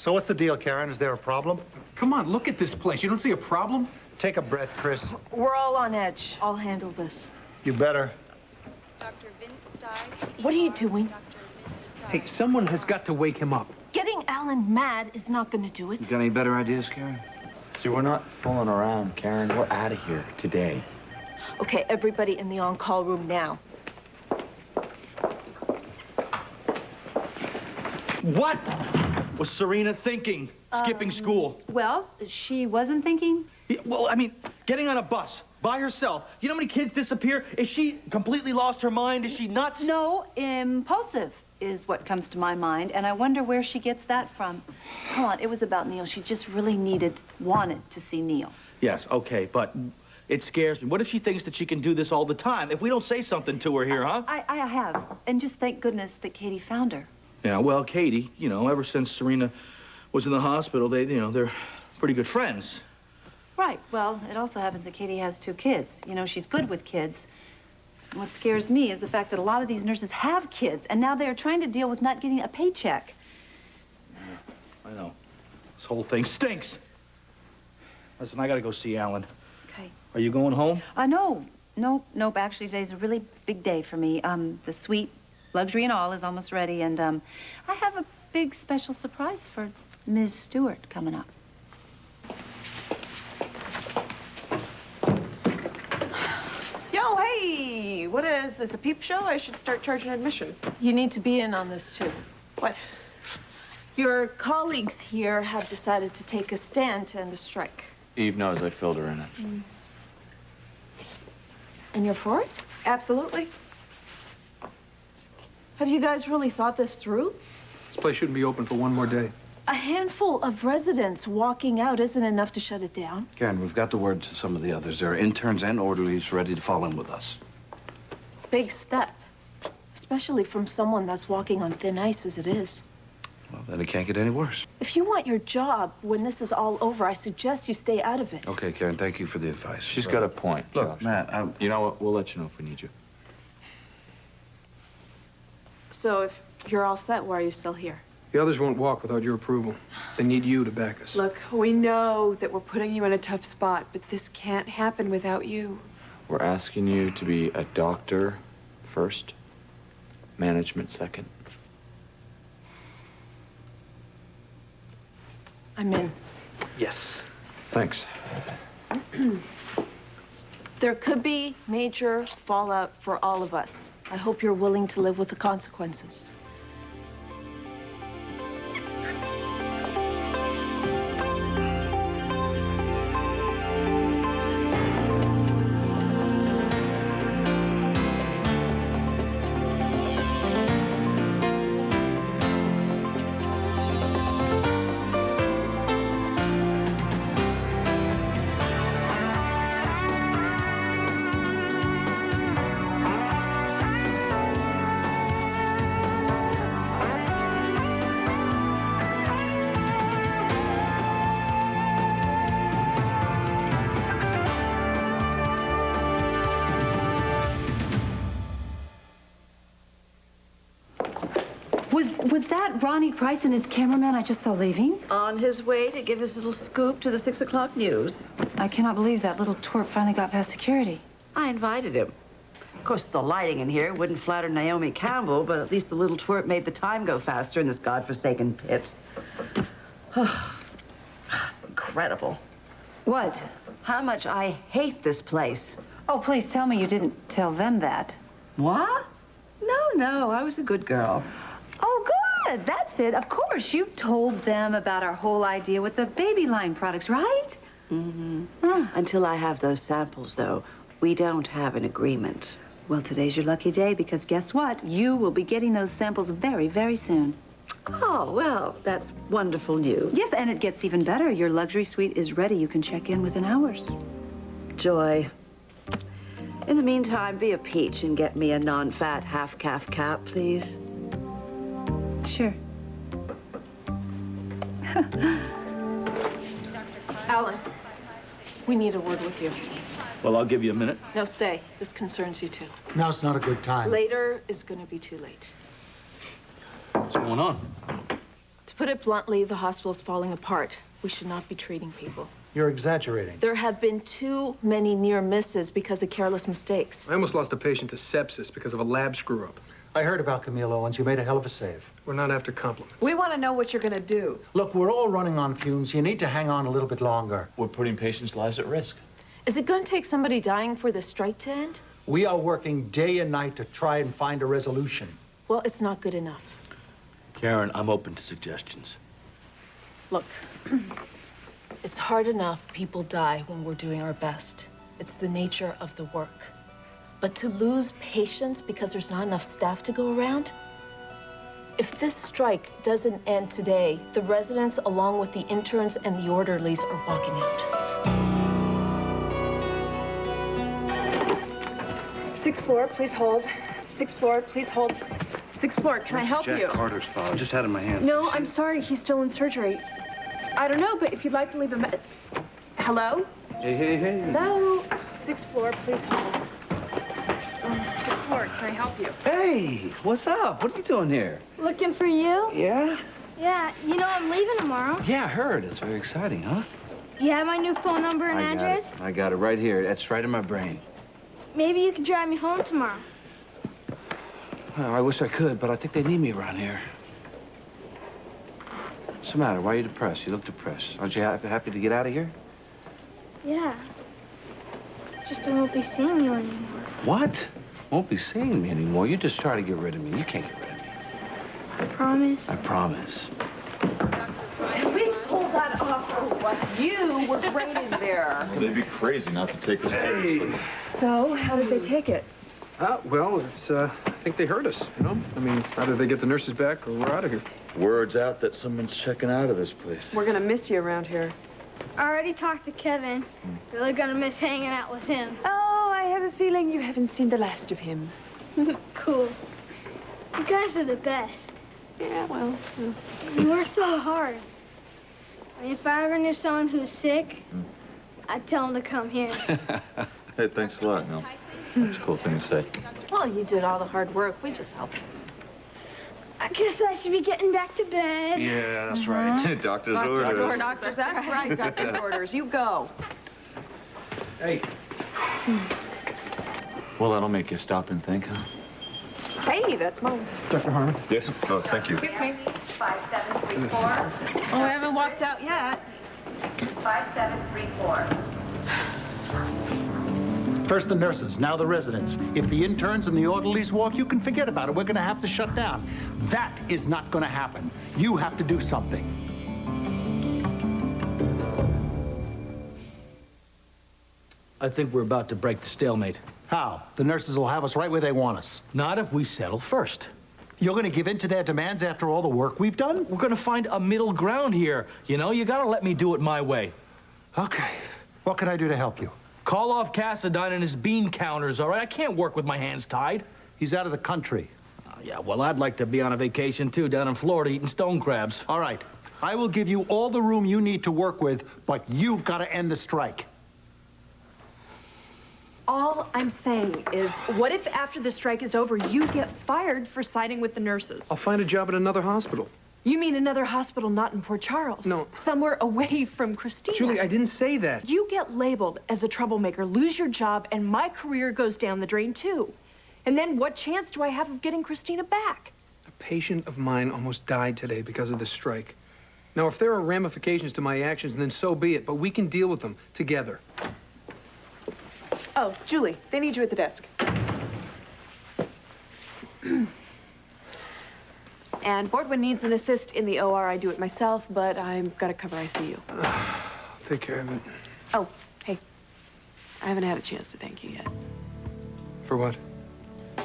So what's the deal, Karen? Is there a problem? Come on, look at this place. You don't see a problem? Take a breath, Chris. We're all on edge. I'll handle this. You better. Dr. Vince Stein. What are you doing? Dr. Vince Stein. Hey, someone has got to wake him up. Getting Alan mad is not going to do it. You got any better ideas, Karen? See, we're not fooling around, Karen. We're out of here today. Okay, everybody in the on-call room now. What was Serena thinking? Skipping school? Well, she wasn't thinking. Yeah, well, I mean, getting on a bus by herself. You know how many kids disappear? Is she completely lost her mind? Is she nuts? No, impulsive is what comes to my mind, and I wonder where she gets that from. Come on, it was about Neil. She just really wanted to see Neil. Yes, okay, but it scares me. What if she thinks that she can do this all the time? If we don't say something to her here, huh? I have, and just thank goodness that Katie found her. Yeah, well, Katie, you know, ever since Serena was in the hospital, they're pretty good friends. Right, well, it also happens that Katie has 2 kids. You know, she's good with kids. And what scares me is the fact that a lot of these nurses have kids, and now they're trying to deal with not getting a paycheck. I know. This whole thing stinks. Listen, I gotta go see Alan. Okay. Are you going home? Nope. Actually, today's a really big day for me. The suite, luxury and all, is almost ready, and I have a big special surprise for Ms. Stewart coming up. Yo, hey! What is this, a peep show? I should start charging admission. You need to be in on this, too. What? Your colleagues here have decided to take a stand to end the strike. Eve knows I filled her in it. And you're for it? Absolutely. Have you guys really thought this through? This place shouldn't be open for one more day. A handful of residents walking out isn't enough to shut it down. Karen, we've got the word to some of the others. There are interns and orderlies ready to fall in with us. Big step. Especially from someone that's walking on thin ice as it is. Well, then it can't get any worse. If you want your job when this is all over, I suggest you stay out of it. Okay, Karen, thank you for the advice. She's got a point. Look, Josh. Matt, You know what? We'll let you know if we need you. So if you're all set, why are you still here? The others won't walk without your approval. They need you to back us. Look, we know that we're putting you in a tough spot, but this can't happen without you. We're asking you to be a doctor first, management second. I'm in. Yes. Thanks. There could be major fallout for all of us. I hope you're willing to live with the consequences. Was that Ronnie Price and his cameraman I just saw leaving? On his way to give his little scoop to the 6 o'clock news. I cannot believe that little twerp finally got past security. I invited him. Of course, the lighting in here wouldn't flatter Naomi Campbell, but at least the little twerp made the time go faster in this godforsaken pit. Incredible. What? How much I hate this place. Oh, please tell me you didn't tell them that. What? No, I was a good girl. Oh, good. That's it. Of course, you told them about our whole idea with the baby line products, right? Mm-hmm. Until I have those samples, though, we don't have an agreement. Well, today's your lucky day, because guess what? You will be getting those samples very, very soon. Oh, well, that's wonderful news. Yes, and it gets even better. Your luxury suite is ready. You can check in within hours. Joy. In the meantime, be a peach and get me a non-fat half-calf cap, please. Sure. Alan, we need a word with you. Well, I'll give you a minute. No, stay. This concerns you too. Now's not a good time. Later is going to be too late. What's going on? To put it bluntly, the hospital's falling apart. We should not be treating people. You're exaggerating. There have been too many near misses because of careless mistakes. I almost lost a patient to sepsis because of a lab screw-up. I heard about Camille Owens. You made a hell of a save. We're not after compliments. We want to know what you're going to do. Look, we're all running on fumes. You need to hang on a little bit longer. We're putting patients' lives at risk. Is it going to take somebody dying for the strike to end? We are working day and night to try and find a resolution. Well, it's not good enough. Karen, I'm open to suggestions. Look, it's hard enough people die when we're doing our best. It's the nature of the work. But to lose patients because there's not enough staff to go around? If this strike doesn't end today, the residents, along with the interns and the orderlies, are walking out. 6th floor, please hold. 6th floor, please hold. 6th floor, can I help you? Jack Carter's file. I just had it in my hand. No, I'm sorry. He's still in surgery. I don't know, but if you'd like to leave a Hello? Hey, hey, hey. Hello? 6th floor, please hold. 6th floor, can I help you? Hey, what's up? What are you doing here? Looking for you? Yeah? Yeah, you know I'm leaving tomorrow. Yeah, I heard. It's very exciting, huh? You have my new phone number and address? I got it right here. That's right in my brain. Maybe you could drive me home tomorrow. Well, I wish I could, but I think they need me around here. What's the matter? Why are you depressed? You look depressed. Aren't you happy to get out of here? Yeah. Just I won't be seeing you anymore. What? Won't be seeing me anymore. You just try to get rid of me. You can't get rid of me. I promise. I promise. We pulled that off for us. You were great in there. They'd be crazy not to take us seriously. So, how did they take it? Well, it's, I think they hurt us, you know? I mean, either they get the nurses back or we're out of here. Word's out that someone's checking out of this place. We're gonna miss you around here. I already talked to Kevin. Really gonna miss hanging out with him. Oh, I have a feeling you haven't seen the last of him. Cool. You guys are the best. Yeah, well, You work so hard. I mean, if I ever knew someone who's sick, I'd tell him to come here. Hey, thanks a lot, Mel. That's a cool thing to say. Well, you did all the hard work. We just helped. I guess I should be getting back to bed. Yeah, that's right. Doctor's orders. Doctors, that's right, doctor's orders. You go. Hey. Well, that'll make you stop and think, huh? Hey, that's Mo. Dr. Harmon. Yes. Oh, thank you. 5734. Oh, I haven't walked out yet. 5734. First the nurses, now the residents. If the interns and the orderlies walk, you can forget about it. We're going to have to shut down. That is not going to happen. You have to do something. I think we're about to break the stalemate. How? The nurses will have us right where they want us. Not if we settle first. You're going to give in to their demands after all the work we've done? We're gonna find a middle ground here. You know, you gotta let me do it my way. Okay. What can I do to help you? Call off Cassadine and his bean counters, all right? I can't work with my hands tied. He's out of the country. Yeah, well, I'd like to be on a vacation, too, down in Florida eating stone crabs. All right. I will give you all the room you need to work with, but you've got to end the strike. All I'm saying is, what if after the strike is over, you get fired for siding with the nurses? I'll find a job at another hospital. You mean another hospital not in Port Charles? No. Somewhere away from Christina. Julie, I didn't say that. You get labeled as a troublemaker, lose your job, and my career goes down the drain, too. And then what chance do I have of getting Christina back? A patient of mine almost died today because of this strike. Now, if there are ramifications to my actions, then so be it, but we can deal with them together. Oh, Julie, they need you at the desk. And Bordwin needs an assist in the OR. I do it myself, but I've got to cover ICU. I'll take care of it. Oh, hey, I haven't had a chance to thank you yet. For what?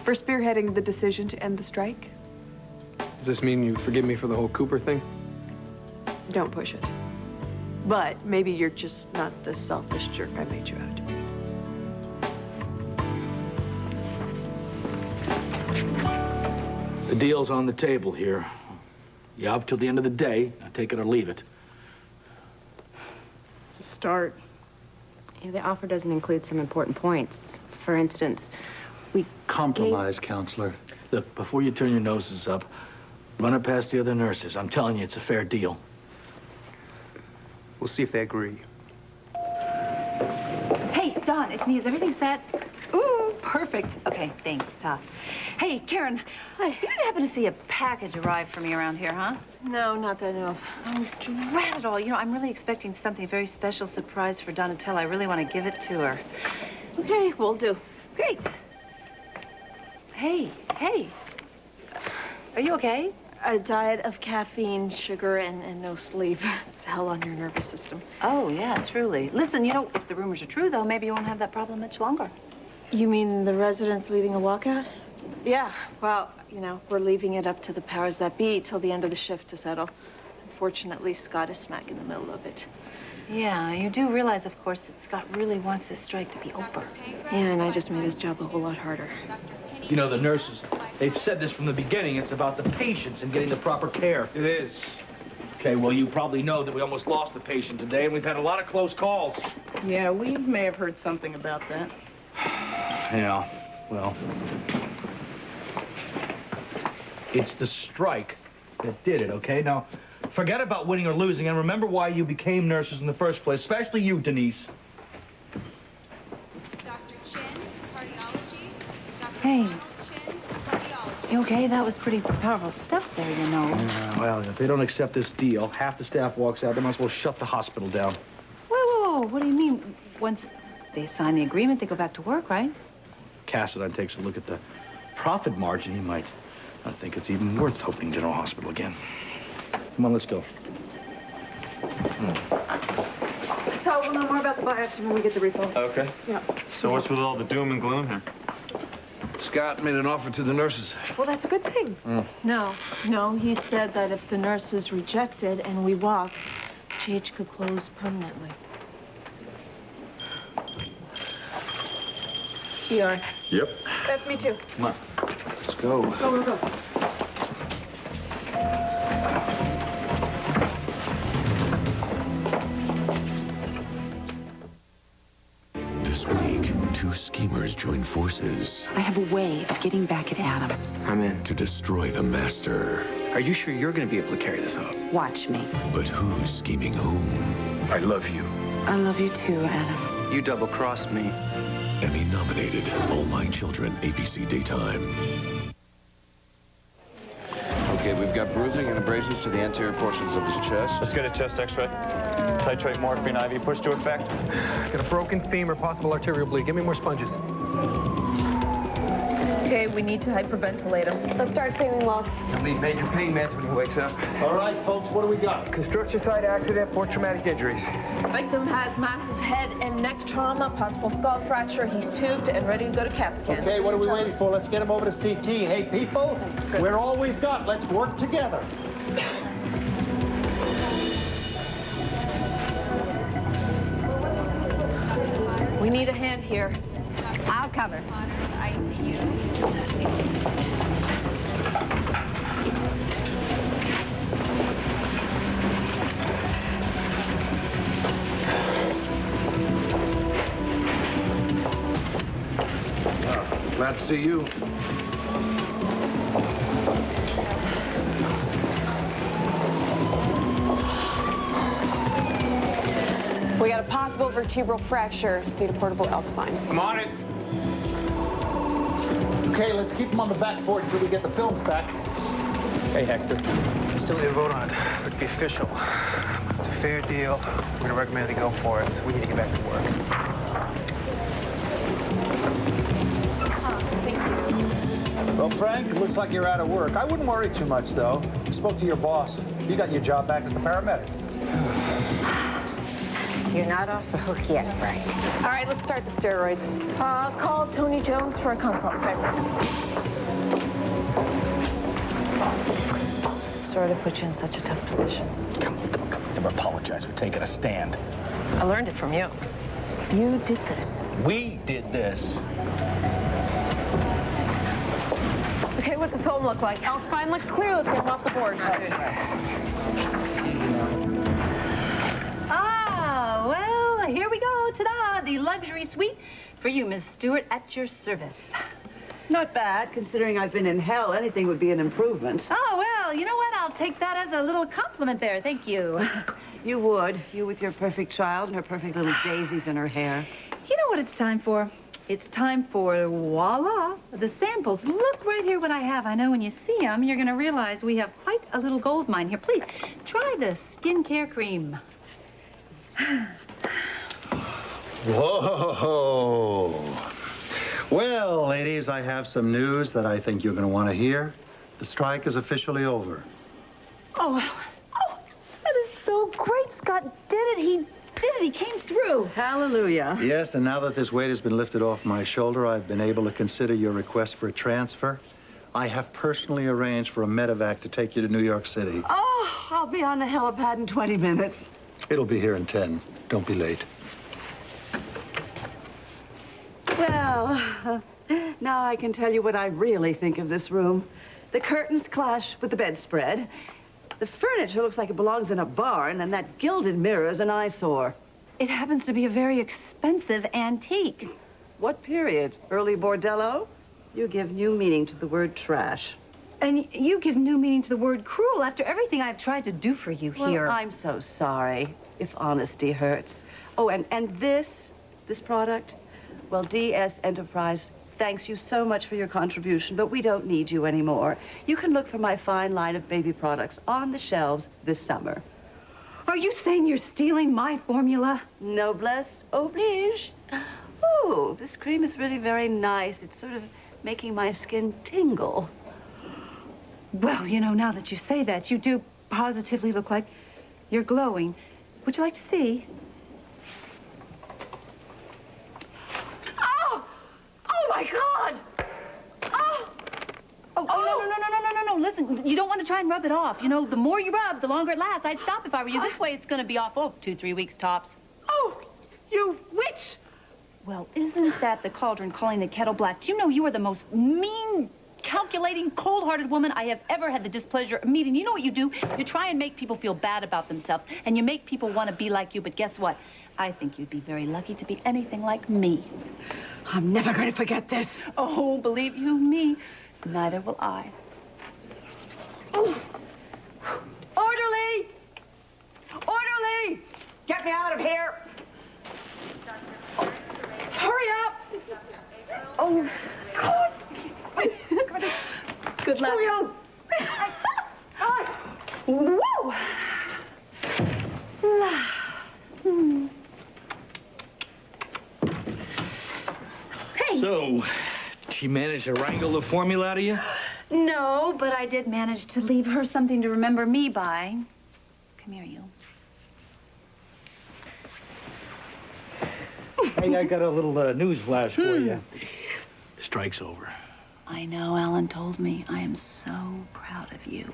For spearheading the decision to end the strike. Does this mean you forgive me for the whole Cooper thing? Don't push it. But maybe you're just not the selfish jerk I made you out to be. The deal's on the table here. You up till the end of the day. Now take it or leave it. It's a start. Yeah, the offer doesn't include some important points. For instance, we Compromise, counselor. Look, before you turn your noses up, Run it past the other nurses. I'm telling you, it's a fair deal. We'll see if they agree. Hey, Don, it's me. Is everything set? Ooh, perfect. Okay, thanks, Todd. Hey, Karen, you didn't happen to see a package arrive for me around here, huh? No, not that I know of. Oh, drat it all. You know, I'm really expecting something very special surprise for Donatella. I really want to give it to her. Okay, we'll do. Great. Hey. Are you okay? A diet of caffeine, sugar, and no sleep. It's hell on your nervous system. Oh, yeah, truly. Listen, you know, if the rumors are true, though, maybe you won't have that problem much longer. You mean the residents leading a walkout? Yeah, well, you know, we're leaving it up to the powers that be till the end of the shift to settle. Unfortunately, Scott is smack in the middle of it. Yeah, you do realize, of course, that Scott really wants this strike to be over. Yeah, and I just made his job a whole lot harder. You know, the nurses, they've said this from the beginning. It's about the patients and getting the proper care. It is. Okay, well, you probably know that we almost lost a patient today, and we've had a lot of close calls. Yeah, we may have heard something about that. Yeah, well, it's the strike that did it, okay? Now, forget about winning or losing, and remember why you became nurses in the first place, especially you, Denise. Dr. Chin to cardiology. Dr. Hey. Ronald Chin to cardiology. You okay? That was pretty powerful stuff there, you know. Yeah, well, if they don't accept this deal, half the staff walks out, they might as well shut the hospital down. Whoa. What do you mean? Once they sign the agreement, they go back to work, right? Cassidine takes a look at the profit margin, he might think it's even worth opening General Hospital again. Come on, let's go. So we'll know more about the biopsy when we get the results. Okay. Yeah. So what's with all the doom and gloom here? Scott made an offer to the nurses. Well, that's a good thing. No, he said that if the nurse is rejected and we walk, GH could close permanently. ER. Yep. That's me too. Come on. Let's go. Go. This week, two schemers join forces. I have a way of getting back at Adam. I'm in. To destroy the master. Are you sure you're going to be able to carry this out? Watch me. But who's scheming whom? I love you. I love you too, Adam. You double-crossed me. Emmy nominated. All My Children, ABC Daytime. Okay, we've got bruising and abrasions to the anterior portions of his chest. Let's get a chest x-ray. Titrate morphine IV. Push to effect. Got a broken femur, possible arterial bleed. Give me more sponges. Okay, we need to hyperventilate him. Let's start sailing log. He'll need major pain meds when he wakes up. All right, folks, what do we got? Construction site accident, 4 traumatic injuries. Victim has massive head and neck trauma, possible skull fracture. He's tubed and ready to go to CAT scan. Okay, what are we waiting for? Let's get him over to CT. Hey, people, we're all we've got. Let's work together. We need a hand here. I'll cover. Potter to ICU. Glad to see you. We got a possible vertebral fracture. Need a portable L-spine. I'm on it. Okay, let's keep him on the back board until we get the films back. Hey, Hector. Still need a vote on it, but to be official. It's a fair deal. We're going to recommend they go for it, so we need to get back to work. Well, Frank, it looks like you're out of work. I wouldn't worry too much, though. I spoke to your boss. You got your job back as the paramedic. You're not off the hook yet, Frank. All right, let's start the steroids. Call Tony Jones for a consult. Okay. Sorry to put you in such a tough position. Come on. Never apologize for taking a stand. I learned it from you. You did this. We did this. Okay, what's the film look like? L-spine looks clear. Let's get him off the board. Ah, well, here we go. Ta-da! The luxury suite for you, Miss Stewart, at your service. Not bad, considering I've been in hell. Anything would be an improvement. Oh, well, you know what? I'll take that as a little compliment there. Thank you. You would. You with your perfect child and her perfect little daisies in her hair. You know what it's time for? It's time for, voila, the samples. Look right here what I have. I know when you see them, you're going to realize we have quite a little gold mine here. Please, try the skincare cream. Whoa. Well, ladies, I have some news that I think you're going to want to hear. The strike is officially over. Oh, that is so great. Scott did it. He did it. He came through. Hallelujah. Yes, and now that this weight has been lifted off my shoulder, I've been able to consider your request for a transfer. I have personally arranged for a medevac to take you to New York City. Oh, I'll be on the helipad in 20 minutes. It'll be here in 10. Don't be late. Well, now I can tell you what I really think of this room. The curtains clash with the bedspread. The furniture looks like it belongs in a barn, and that gilded mirror is an eyesore. It happens to be a very expensive antique. What period? Early Bordello? You give new meaning to the word trash. And you give new meaning to the word cruel after everything I've tried to do for you here. Well, I'm so sorry, if honesty hurts. Oh, and this product? Well, DS Enterprise thanks you so much for your contribution, but we don't need you anymore. You can look for my fine line of baby products on the shelves this summer. Are you saying you're stealing my formula? Noblesse oblige. Oh, this cream is really very nice. It's sort of making my skin tingle. Well, you know, now that you say that, you do positively look like you're glowing. Would you like to see? Oh, my God! No, listen, you don't want to try and rub it off. You know, the more you rub, the longer it lasts. I'd stop if I were you. This way, it's going to be off, 2-3 weeks tops. Oh, you witch! Well, isn't that the cauldron calling the kettle black? Do you know you are the most mean, calculating, cold-hearted woman I have ever had the displeasure of meeting? You know what you do? You try and make people feel bad about themselves, and you make people want to be like you, but guess what? I think you'd be very lucky to be anything like me. I'm never going to forget this. Oh, believe you me, neither will I. Oh. Orderly! Orderly! Get me out of here! Hurry up! Oh, God! Good luck. Hurry up! Whoa! Hey! So, she managed to wrangle the formula out of you? No, but I did manage to leave her something to remember me by. Come here, you. Hey, I got a little news flash for you. The strike's over. I know, Alan told me. I am so proud of you.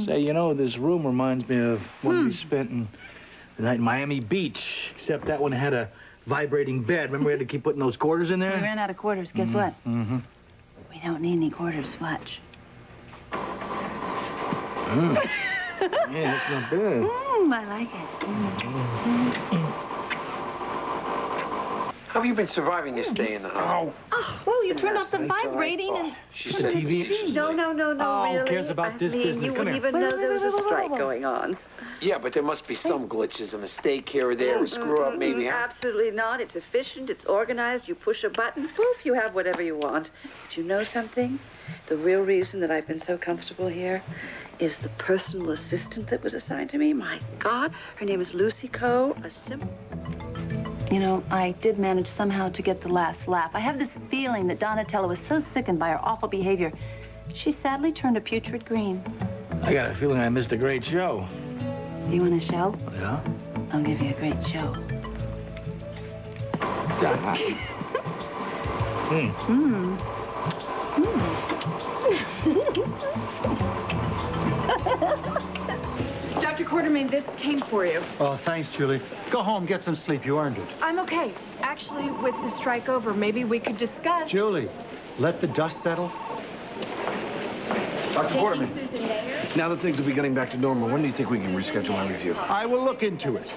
Say, you know, this room reminds me of when we spent the night in Miami Beach, except that one had a vibrating bed. Remember we had to keep putting those quarters in there? We ran out of quarters. Guess what? We don't need any quarters. Watch. Yeah, that's not bad. I like it. How have you been surviving this day in the hospital? Oh, well, you turned off the vibrating and... She said TV. No, Oh, really. who cares about this business? You Come wouldn't here. even know there was a strike going on. Yeah, but there must be some glitches, a mistake here or there, a screw-up maybe, huh? Absolutely not. It's efficient, it's organized. You push a button, poof, you have whatever you want. But you know something? The real reason that I've been so comfortable here is the personal assistant that was assigned to me. My God, her name is Lucy Coe, a simple... You know, I did manage somehow to get the last laugh. I have this feeling that Donatella was so sickened by her awful behavior, she sadly turned a putrid green. I got a feeling I missed a great show. You want a show? Yeah? I'll give you a great show. Dr. Quartermain, this came for you. Oh, thanks, Julie. Go home, get some sleep. You earned it. I'm okay. Actually, with the strike over, maybe we could discuss... Julie, let the dust settle. Dr. Portman, Susan Mayer. now that things will be getting back to normal, when do you think we can reschedule our review? I will look into it.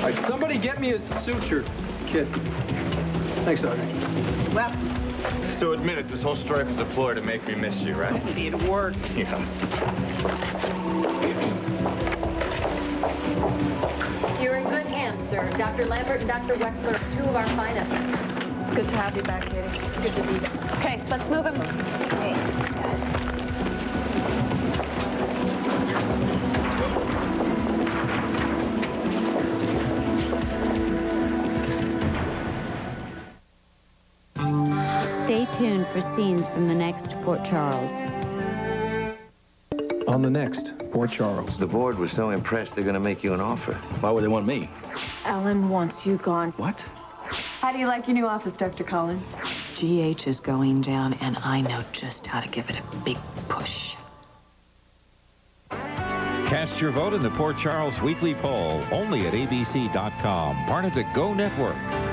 All right, somebody get me a suture kit. Thanks, Sergeant. Well, So admit it, this whole strike was a ploy to make me miss you, right? it worked. Yeah. You're in good hands, sir. Dr. Lambert and Dr. Wexler are two of our finest. It's good to have you back, Katie. Good to be there. Okay, let's move him. Stay tuned for scenes from the next Port Charles. On the next Port Charles. The board was so impressed they're going to make you an offer. Why would they want me? Alan wants you gone. What? How do you like your new office, Dr. Collins? GH is going down, and I know just how to give it a big push. Cast your vote in the Port Charles Weekly Poll, only at abc.com, part of the Go Network.